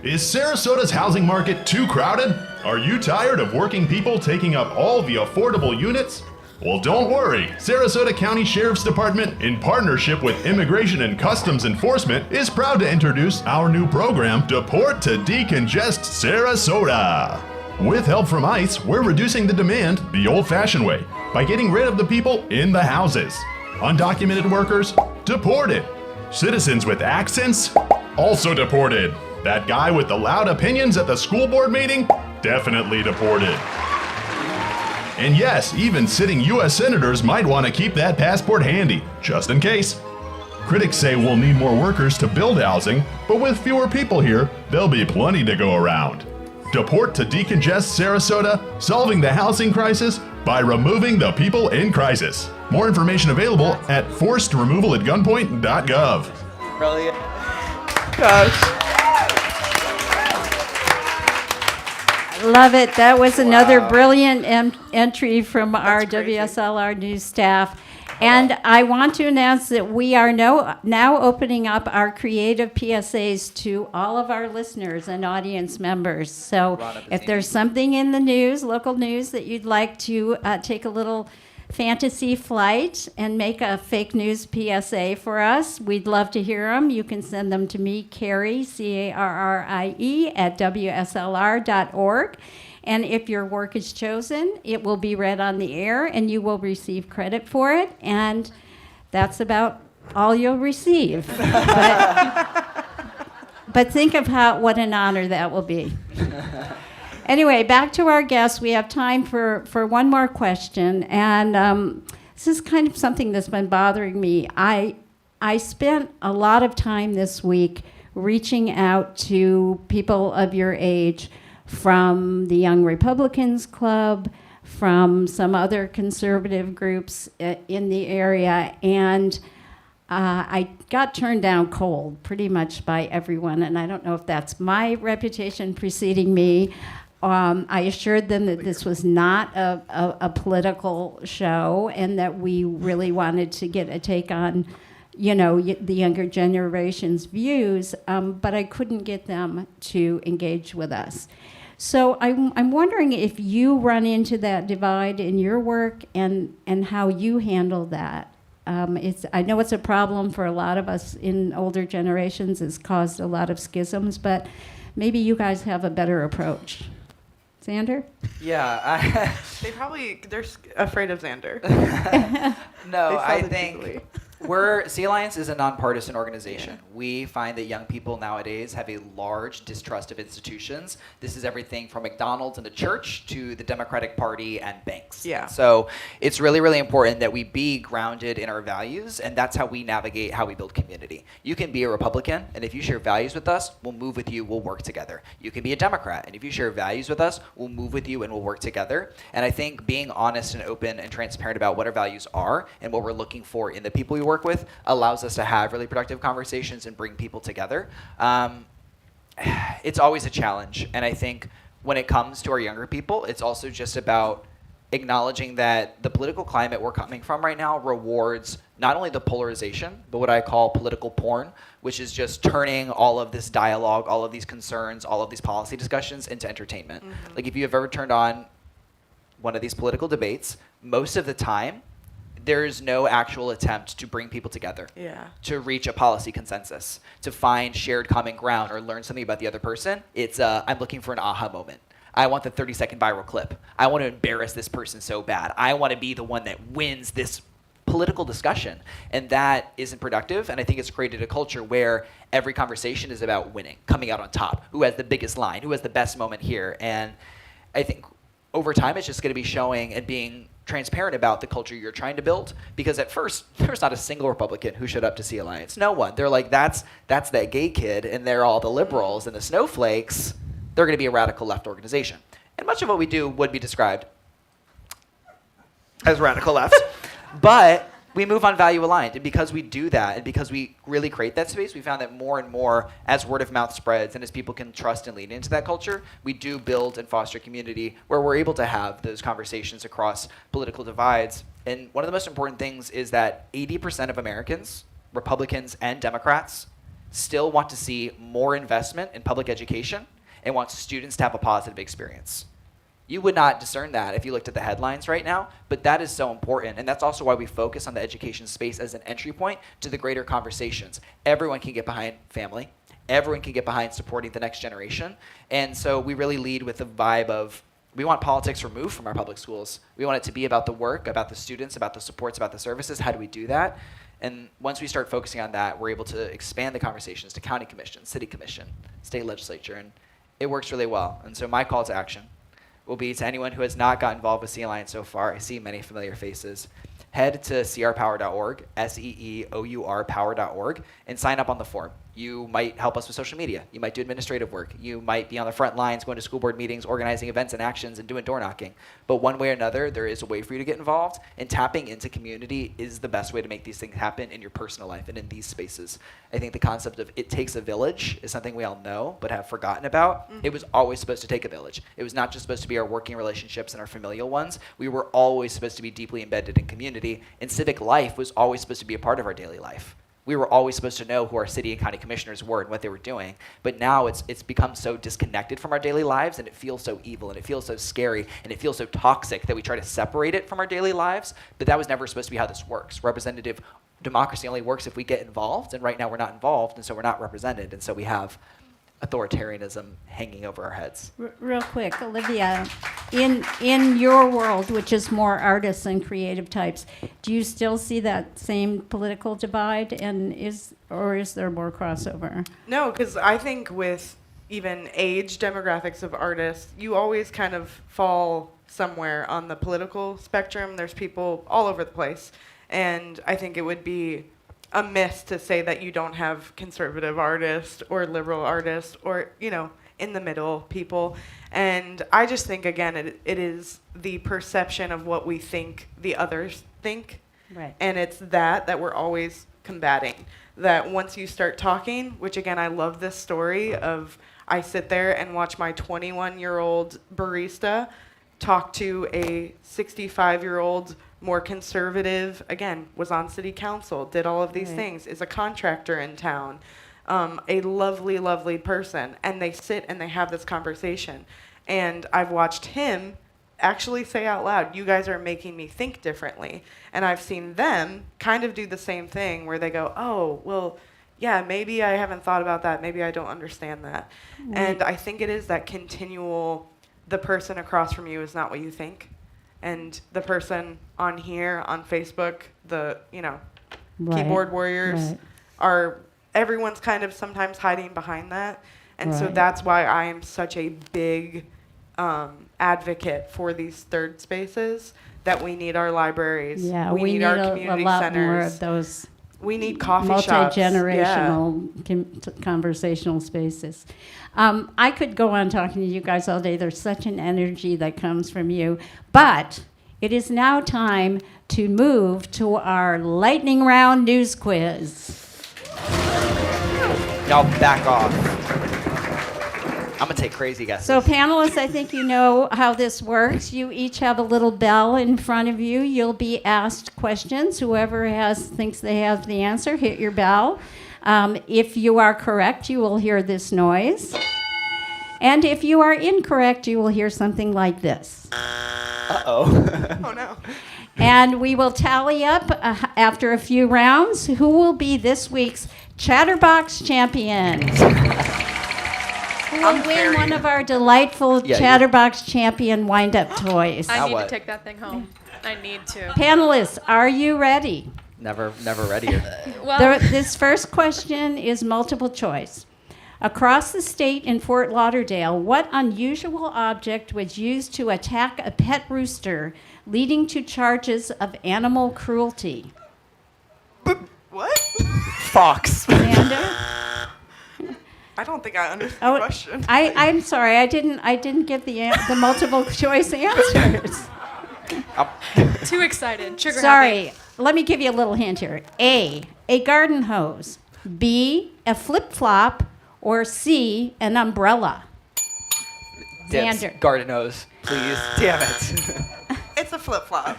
Is Sarasota's housing market too crowded? Are you tired of working people taking up all the affordable units? Well, don't worry. Sarasota County Sheriff's Department, in partnership with Immigration and Customs Enforcement, is proud to introduce our new program, Deport to Decongest Sarasota. With help from ICE, we're reducing the demand the old-fashioned way by getting rid of the people in the houses. Undocumented workers, deported. Citizens with accents, also deported. That guy with the loud opinions at the school board meeting, definitely deported. And yes, even sitting U.S. senators might want to keep that passport handy, just in case. Critics say we'll need more workers to build housing, but with fewer people here, there'll be plenty to go around. Deport to Decongest Sarasota, solving the housing crisis by removing the people in crisis. More information available at forcedremovalatgunpoint.gov. Brilliant. Gosh. Love it. That was another brilliant entry from our That's crazy. WSLR News staff. And I want to announce that we are now opening up our creative PSAs to all of our listeners and audience members. So Run up the if team. there's something in the news, local news, that you'd like to take a little fantasy flight and make a fake news PSA for us, we'd love to hear them. You can send them to me, Carrie, Carrie, at WSLR.org. And if your work is chosen, it will be read on the air and you will receive credit for it. And that's about all you'll receive. But think of what an honor that will be. Anyway, back to our guests. We have time for one more question. And this is kind of something that's been bothering me. I spent a lot of time this week reaching out to people of your age from the Young Republicans Club, from some other conservative groups in the area, and I got turned down cold pretty much by everyone, and I don't know if that's my reputation preceding me. I assured them that this was not a political show and that we really wanted to get a take on the younger generation's views, but I couldn't get them to engage with us. So I'm wondering if you run into that divide in your work and how you handle that. I know it's a problem for a lot of us in older generations. It's caused a lot of schisms, but maybe you guys have a better approach. Xander? Yeah. They're afraid of Xander. No, They I sounded think easily. Sea Alliance is a nonpartisan organization. We find that young people nowadays have a large distrust of institutions. This is everything from McDonald's and the church to the Democratic Party and banks. Yeah. So it's really, really important that we be grounded in our values, and that's how we navigate how we build community. You can be a Republican, and if you share values with us, we'll move with you, we'll work together. You can be a Democrat, and if you share values with us, we'll move with you and we'll work together. And I think being honest and open and transparent about what our values are and what we're looking for in the people we work with allows us to have really productive conversations and bring people together. It's always a challenge, and I think when it comes to our younger people, it's also just about acknowledging that the political climate we're coming from right now rewards not only the polarization, but what I call political porn, which is just turning all of this dialogue, all of these concerns, all of these policy discussions into entertainment. Mm-hmm. Like if you've ever turned on one of these political debates, most of the time, there's no actual attempt to bring people together, Yeah. to reach a policy consensus, to find shared common ground or learn something about the other person. It's I'm looking for an aha moment. I want the 30-second viral clip. I want to embarrass this person so bad. I want to be the one that wins this political discussion. And that isn't productive. And I think it's created a culture where every conversation is about winning, coming out on top. Who has the biggest line? Who has the best moment here? And I think over time, it's just going to be showing and being transparent about the culture you're trying to build. Because at first, there's not a single Republican who showed up to Sea Alliance. No one. They're like, that's that gay kid, and they're all the liberals and the snowflakes. They're going to be a radical left organization. And much of what we do would be described as radical left. But we move on value aligned. And because we do that, and because we really create that space, we found that more and more, as word of mouth spreads and as people can trust and lean into that culture, we do build and foster community where we're able to have those conversations across political divides. And one of the most important things is that 80% of Americans, Republicans and Democrats, still want to see more investment in public education and want students to have a positive experience. You would not discern that if you looked at the headlines right now, but that is so important. And that's also why we focus on the education space as an entry point to the greater conversations. Everyone can get behind family. Everyone can get behind supporting the next generation. And so we really lead with the vibe of, we want politics removed from our public schools. We want it to be about the work, about the students, about the supports, about the services. How do we do that? And once we start focusing on that, we're able to expand the conversations to county commission, city commission, state legislature, and it works really well. And so my call to action will be to anyone who has not got involved with Sea Alliance so far. I see many familiar faces. Head to seourpower.org, SEEOUR power.org, and sign up on the form. You might help us with social media. You might do administrative work. You might be on the front lines, going to school board meetings, organizing events and actions, and doing door knocking. But one way or another, there is a way for you to get involved, and tapping into community is the best way to make these things happen in your personal life and in these spaces. I think the concept of it takes a village is something we all know but have forgotten about. It was always supposed to take a village. It was not just supposed to be our working relationships and our familial ones. We were always supposed to be deeply embedded in community, and civic life was always supposed to be a part of our daily life. We were always supposed to know who our city and county commissioners were and what they were doing. But now it's become so disconnected from our daily lives, and it feels so evil, and it feels so scary, and it feels so toxic that we try to separate it from our daily lives. But that was never supposed to be how this works. Representative democracy only works if we get involved, and right now we're not involved, and so we're not represented, and so we have authoritarianism hanging over our heads. Real quick, Olivia, in your world, which is more artists and creative types, do you still see that same political divide, and is there more crossover? No, because I think with even age demographics of artists, you always kind of fall somewhere on the political spectrum. There's people all over the place, and I think it would be amiss to say that you don't have conservative artists or liberal artists or, in the middle people. And I just think, again, it is the perception of what we think the others think. Right. And it's that we're always combating. That once you start talking, which again, I love this story of I sit there and watch my 21-year-old barista talk to a 65-year-old more conservative, again, was on city council, did all of these things, is a contractor in town, a lovely, lovely person. And they sit and they have this conversation. And I've watched him actually say out loud, you guys are making me think differently. And I've seen them kind of do the same thing where they go, oh, well, yeah, maybe I haven't thought about that. Maybe I don't understand that. And I think it is that continual, the person across from you is not what you think. And the person on here, on Facebook, the, Right. keyboard warriors Right. are, everyone's kind of sometimes hiding behind that. And so Right. that's why I am such a big advocate for these third spaces, that we need our libraries. Yeah, we need our a community lot centers. more of those We need coffee shops. multi-generational conversational spaces. I could go on talking to you guys all day. There's such an energy that comes from you. But it is now time to move to our lightning round news quiz. Y'all back off. I'm going to take crazy guesses. So panelists, I think you know how this works. You each have a little bell in front of you. You'll be asked questions. Whoever thinks they have the answer, hit your bell. If you are correct, you will hear this noise. And if you are incorrect, you will hear something like this. Uh-oh. Oh, no. And we will tally up after a few rounds who will be this week's Chatterbox champion. Who will win one of our delightful Chatterbox champion wind-up toys. I need what? to take that thing home. I need to. Panelists, are you ready? Never readier. Well, This first question is multiple choice. Across the state in Fort Lauderdale, what unusual object was used to attack a pet rooster, leading to charges of animal cruelty? What? Fox. Xander? I don't think I understand the question. I'm sorry, I didn't get the multiple choice answers. too excited. Trigger Sorry, happy. let me give you a little hint here. A garden hose. B, a flip-flop. Or C, an umbrella. Dibs. Xander. Garden hose, please. Damn it. It's a flip-flop.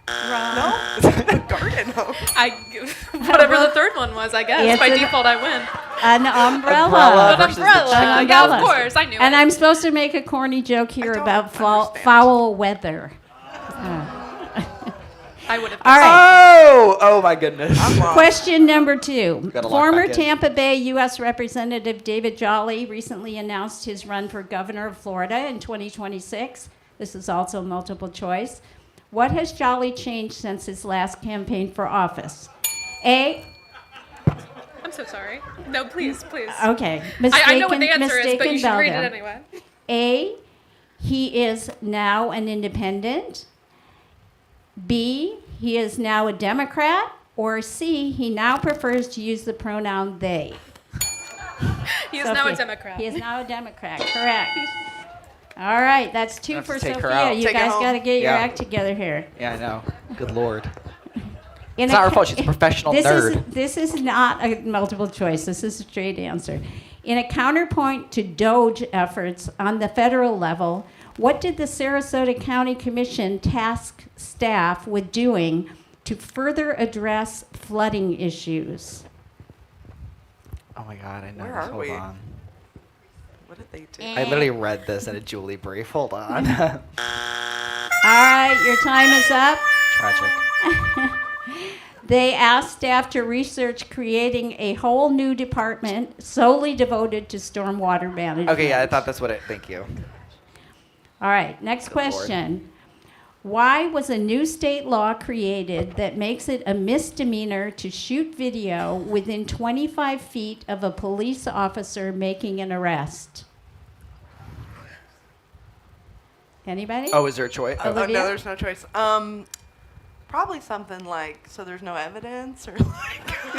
Wrong. No? It's a garden hose. Whatever the third one was, I guess. It's By an- default, I win. An umbrella. Umbrella. An versus the umbrella. chicken Yeah, umbrella. of course. I knew And it. I'm supposed to make a corny joke here I don't about understand. foul weather. I would have. All right. Oh my goodness. I'm lost. Question number 2. Gotta lock Former back in. Tampa Bay U.S. Representative David Jolly recently announced his run for governor of Florida in 2026. This is also multiple choice. What has Jolly changed since his last campaign for office? A. I'm so sorry. No, please. Okay. I know what the answer is, but you mistaken should read Belgium. it anyway. A. He is now an independent. B. He is now a Democrat. Or C. He now prefers to use the pronoun they. He is now a Sophie. Democrat. He is now a Democrat. Correct. All right, that's 2 Have for to take her Sophia. out. You Take it guys home. got to get your Yeah. act together here. Yeah, I know. Good Lord. In It's a not her ca- fault. She's a professional nerd. This is not a multiple choice. This is a straight answer. In a counterpoint to DOGE efforts on the federal level, what did the Sarasota County Commission task staff with doing to further address flooding issues? Oh my God, I know. Where are Hold we? on. What did they do? I literally read this in a Julie brief. Hold on. All right, your time is up. Tragic. They asked staff to research creating a whole new department solely devoted to stormwater management. Okay, yeah, I thought that's what it. Thank you. All right, next Good Lord. question. Why was a new state law created that makes it a misdemeanor to shoot video within 25 feet of a police officer making an arrest? Anybody? Oh, is there a choice? Oh, Olivia? no, there's no choice. Probably something like, so there's no evidence, or like.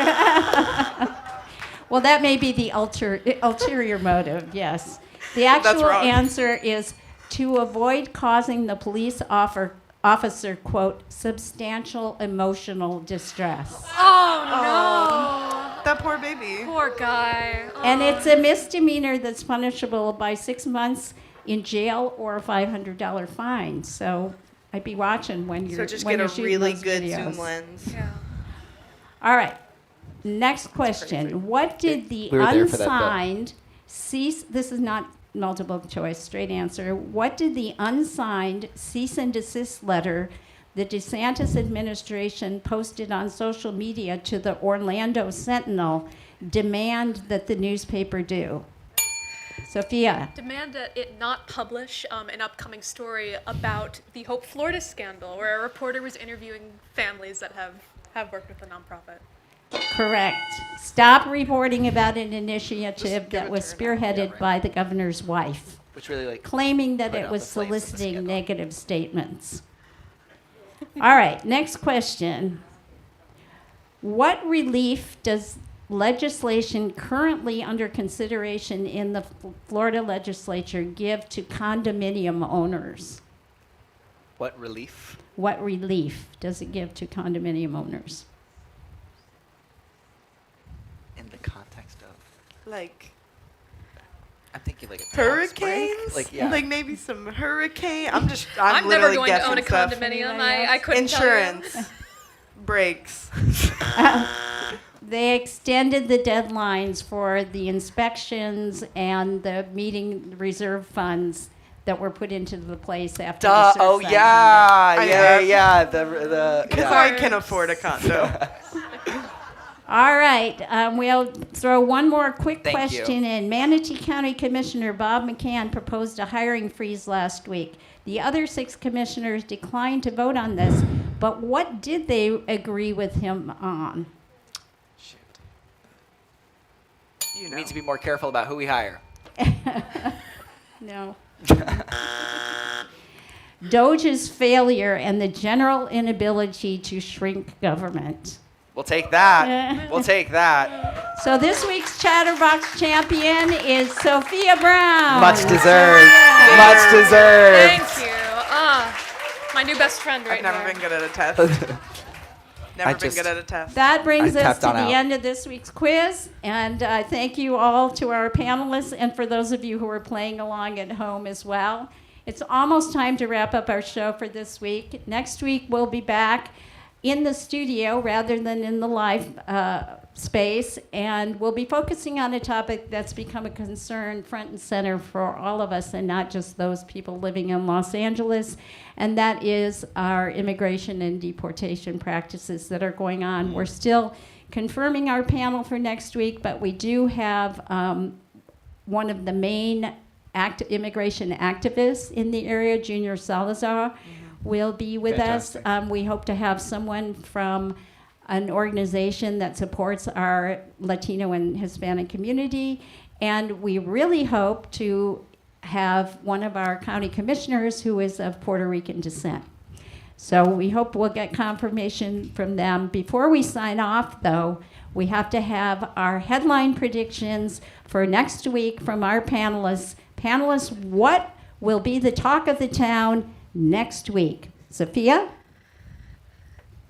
Well, that may be the ulterior motive, yes. The That's actual wrong. answer is to avoid causing the police officer, quote, substantial emotional distress. Oh, That poor baby. no. Poor guy. And it's a misdemeanor that's punishable by 6 months in jail or a $500 fine. So I'd be watching when you're So just when get you're a shooting really those good videos. zoom lens. Yeah. All right. Next question. What did the We were there for that bit. unsigned cease? This is not multiple choice, straight answer. What did the unsigned cease and desist letter the DeSantis administration posted on social media to the Orlando Sentinel demand that the newspaper do? Sophia. Demand that it not publish an upcoming story about the Hope Florida scandal, where a reporter was interviewing families that have worked with the nonprofit. Correct. Stop reporting about an initiative give that it was to her now. Yeah, spearheaded right. by the governor's wife, Which really like claiming that put it out was the flames of the soliciting scandal. negative statements. All right, next question. What relief does legislation currently under consideration in the Florida legislature give to condominium owners? what relief? What relief does it give to condominium owners? In the context of, Like I'm thinking like a tax hurricanes? break? Like yeah. Like mayy some hurricane? I'm I'm never literally going to guessing own a stuff. condominium. Yeah. I couldn't tell you. Insurance. Breaks. They extended the deadlines for the inspections and the meeting reserve funds that were put into the place after the surf Oh site yeah, I yeah, know. yeah. The Because yeah. I can afford a condo. happened. All right, we'll throw one more quick Thank question in. Manatee County Commissioner Bob McCann proposed a hiring freeze last week. The other 6 commissioners declined to vote on this, but what did they agree with him on? Shoot. You We know. need to be more careful about who we hire. No. Doge's failure and the general inability to shrink government. We'll take that. We'll take that. So this week's Chatterbox champion is Sophia Brown. Much deserved. Much deserved. Thank you. My new best friend right I've never there. been good at a test. Never been just- good at a test. That brings I us tapped to on the out. end of this week's quiz. And thank you all to our panelists and for those of you who are playing along at home as well. It's almost time to wrap up our show for this week. Next week, we'll be back in the studio rather than in the live space. And we'll be focusing on a topic that's become a concern front and center for all of us and not just those people living in Los Angeles. And that is our immigration and deportation practices that are going on. We're still confirming our panel for next week, but we do have one of the main immigration activists in the area, Junior Salazar, will be with us. We hope to have someone from an organization that supports our Latino and Hispanic community. And we really hope to have one of our county commissioners who is of Puerto Rican descent. So we hope we'll get confirmation from them. Before we sign off, though, we have to have our headline predictions for next week from our panelists. Panelists, what will be the talk of the town next week? Sophia?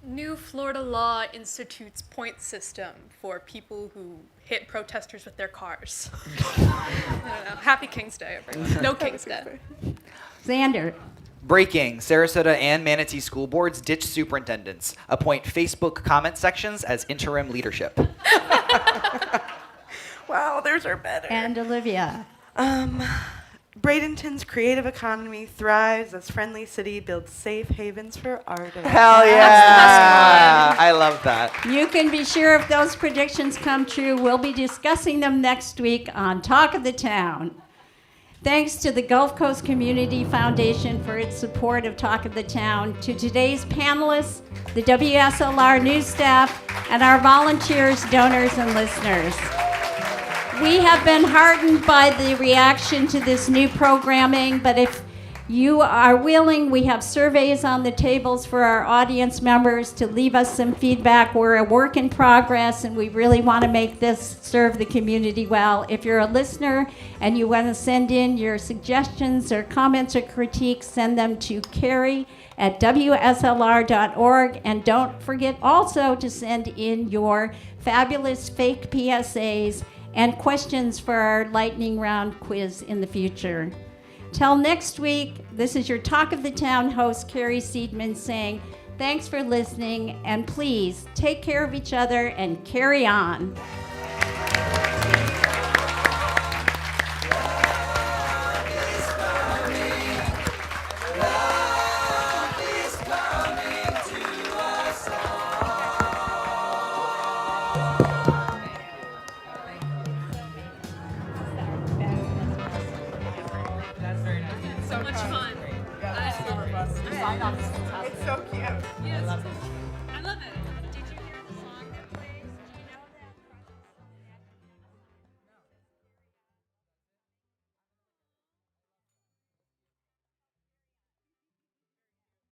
New Florida law institutes point system for people who hit protesters with their cars. I don't know. Happy King's Day, everyone. No King's Day. Xander? Breaking. Sarasota and Manatee school boards ditch superintendents. Appoint Facebook comment sections as interim leadership. Wow, theirs are better. And Olivia? Bradenton's creative economy thrives as Friendly City builds safe havens for artists. Hell yeah! I love that. You can be sure if those predictions come true, we'll be discussing them next week on Talk of the Town. Thanks to the Gulf Coast Community Foundation for its support of Talk of the Town, to today's panelists, the WSLR news staff, and our volunteers, donors, and listeners. We have been heartened by the reaction to this new programming, but if you are willing, we have surveys on the tables for our audience members to leave us some feedback. We're a work in progress, and we really want to make this serve the community well. If you're a listener and you want to send in your suggestions or comments or critiques, send them to Carrie@WSLR.org. And don't forget also to send in your fabulous fake PSAs and questions for our lightning round quiz in the future. Till next week, this is your Talk of the Town host, Carrie Seidman, saying thanks for listening, and please take care of each other and carry on. That's very nice. It's so much fun. Yeah, that's super fun. It's so cute. Yes. I love it.